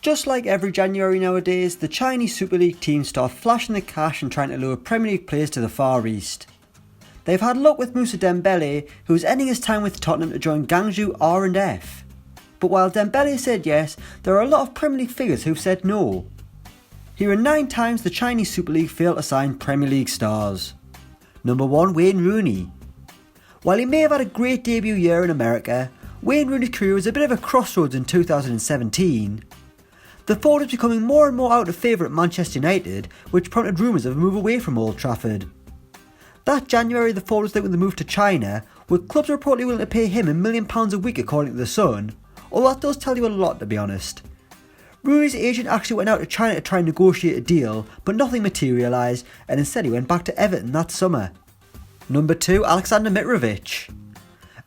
Just like every January nowadays, the Chinese Super League teams start flashing the cash and trying to lure Premier League players to the Far East. They've had luck with Mousa Dembele, who is ending his time with Tottenham to join Guangzhou R&F. But while Dembele said yes, there are a lot of Premier League figures who've said no. Here are 9 times the Chinese Super League failed to sign Premier League stars. Number 1, Wayne Rooney. While he may have had a great debut year in America, Wayne Rooney's career was a bit of a crossroads in 2017. The forward was becoming more and more out of favour at Manchester United, which prompted rumours of a move away from Old Trafford. That January, the forward was linked with the move to China, with clubs reportedly willing to pay him £1 million a week according to The Sun, although that does tell you a lot, to be honest. Rooney's agent actually went out to China to try and negotiate a deal, but nothing materialised, and instead he went back to Everton that summer. Number 2, Aleksandar Mitrovic.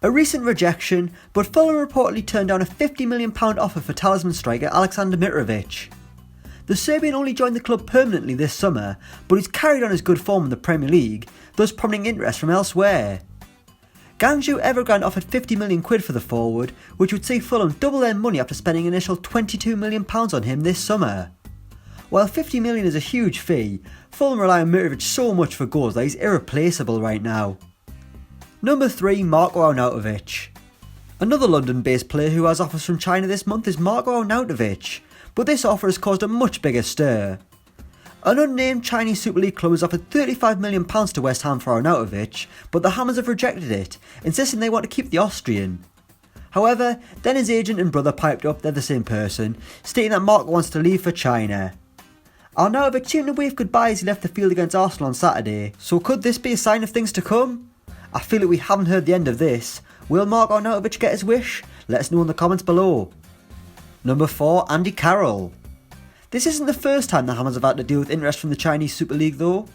A recent rejection, but Fulham reportedly turned down a £50 million offer for talisman striker Aleksandar Mitrovic. The Serbian only joined the club permanently this summer, but he's carried on his good form in the Premier League, thus prompting interest from elsewhere. Guangzhou Evergrande offered £50 million for the forward, which would see Fulham double their money after spending an initial £22 million on him this summer. While £50 million is a huge fee, Fulham rely on Mitrovic so much for goals that he's irreplaceable right now. Number 3, Marko Arnautovic. Another London-based player who has offers from China this month is Marko Arnautovic, but this offer has caused a much bigger stir. An unnamed Chinese Super League club has offered £35 million to West Ham for Arnautovic, but the Hammers have rejected it, insisting they want to keep the Austrian. However, then his agent and brother piped up, they're the same person, stating that Marko wants to leave for China. Arnautovic seemed to wave goodbye as he left the field against Arsenal on Saturday, so could this be a sign of things to come? I feel like we haven't heard the end of this. Will Marko Arnautovic get his wish? Let us know in the comments below. Number 4, Andy Carroll. This isn't the first time the Hammers have had to deal with interest from the Chinese Super League though.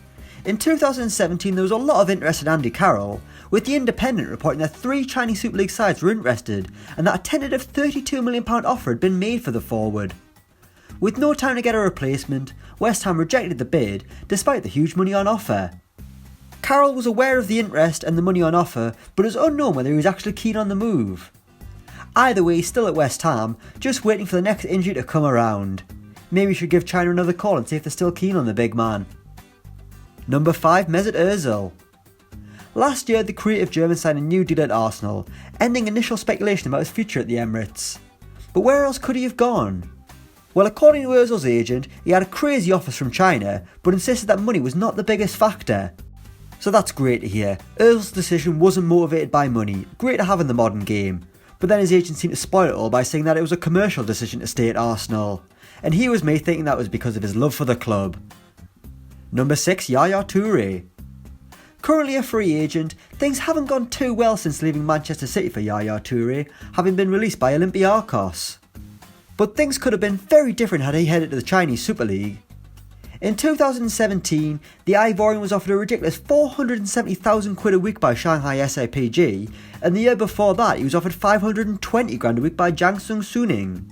In 2017 there was a lot of interest in Andy Carroll, with The Independent reporting that 3 Chinese Super League sides were interested and that a tentative £32 million offer had been made for the forward. With no time to get a replacement, West Ham rejected the bid despite the huge money on offer. Carroll was aware of the interest and the money on offer, but it was unknown whether he was actually keen on the move. Either way, he's still at West Ham, just waiting for the next injury to come around. Maybe we should give China another call and see if they're still keen on the big man. Number 5, Mesut Ozil. Last year, the creative German signed a new deal at Arsenal, ending initial speculation about his future at the Emirates. But where else could he have gone? Well, according to Ozil's agent, he had crazy offers from China, but insisted that money was not the biggest factor. So that's great to hear. Ozil's decision wasn't motivated by money, great to have in the modern game. But then his agent seemed to spoil it all by saying that it was a commercial decision to stay at Arsenal. And here was me thinking that was because of his love for the club. Number 6, Yaya Toure. Currently a free agent, things haven't gone too well since leaving Manchester City for Yaya Toure, having been released by Olympiacos. But things could have been very different had he headed to the Chinese Super League. In 2017, the Ivorian was offered a ridiculous £470,000 a week by Shanghai SIPG, and the year before that he was offered £520,000 a week by Jiangsu Suning.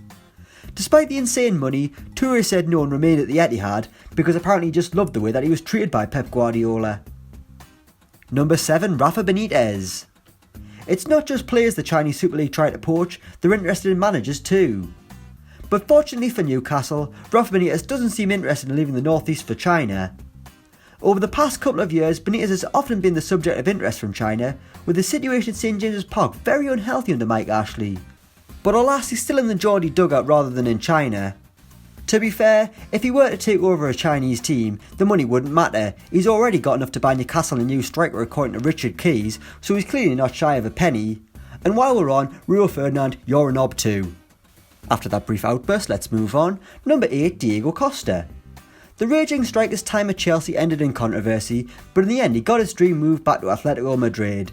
Despite the insane money, Toure said no and remained at the Etihad because apparently he just loved the way that he was treated by Pep Guardiola. Number 7, Rafa Benitez. It's not just players the Chinese Super League try to poach, they're interested in managers too. But fortunately for Newcastle, Rafa Benitez doesn't seem interested in leaving the northeast for China. Over the past couple of years, Benitez has often been the subject of interest from China, with the situation at St James's Park very unhealthy under Mike Ashley. But alas, he's still in the Geordie dugout rather than in China. To be fair, if he were to take over a Chinese team, the money wouldn't matter. He's already got enough to buy Newcastle a new striker according to Richard Keys, so he's clearly not shy of a penny. And while we're on, Rio Ferdinand, you're a knob too. After that brief outburst, let's move on. Number 8, Diego Costa. The raging striker's time at Chelsea ended in controversy, but in the end he got his dream move back to Atletico Madrid.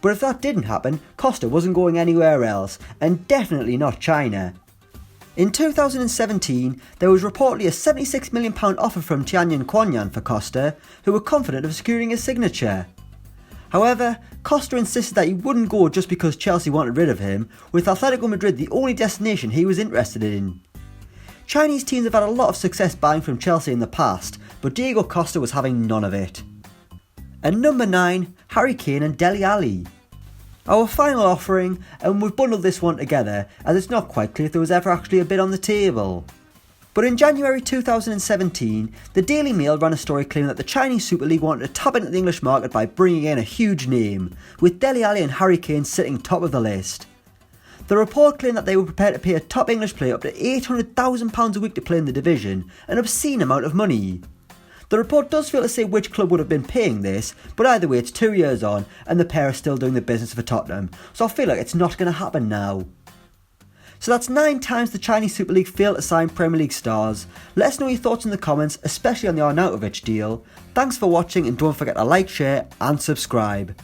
But if that didn't happen, Costa wasn't going anywhere else, and definitely not China. In 2017, there was reportedly a £76 million offer from Tianyan Quanyan for Costa, who were confident of securing his signature. However, Costa insisted that he wouldn't go just because Chelsea wanted rid of him, with Atletico Madrid the only destination he was interested in. Chinese teams have had a lot of success buying from Chelsea in the past, but Diego Costa was having none of it. And number 9, Harry Kane and Dele Alli. Our final offering, and we've bundled this one together as it's not quite clear if there was ever actually a bid on the table. But in January 2017, the Daily Mail ran a story claiming that the Chinese Super League wanted to tap into the English market by bringing in a huge name, with Dele Alli and Harry Kane sitting top of the list. The report claimed that they were prepared to pay a top English player up to £800,000 a week to play in the division, an obscene amount of money. The report does fail to say which club would have been paying this, but either way it's 2 years on and the pair are still doing the business for Tottenham, so I feel like it's not going to happen now. So that's 9 times the Chinese Super League failed to sign Premier League stars. Let us know your thoughts in the comments, especially on the Arnautovic deal. Thanks for watching and don't forget to like, share and subscribe.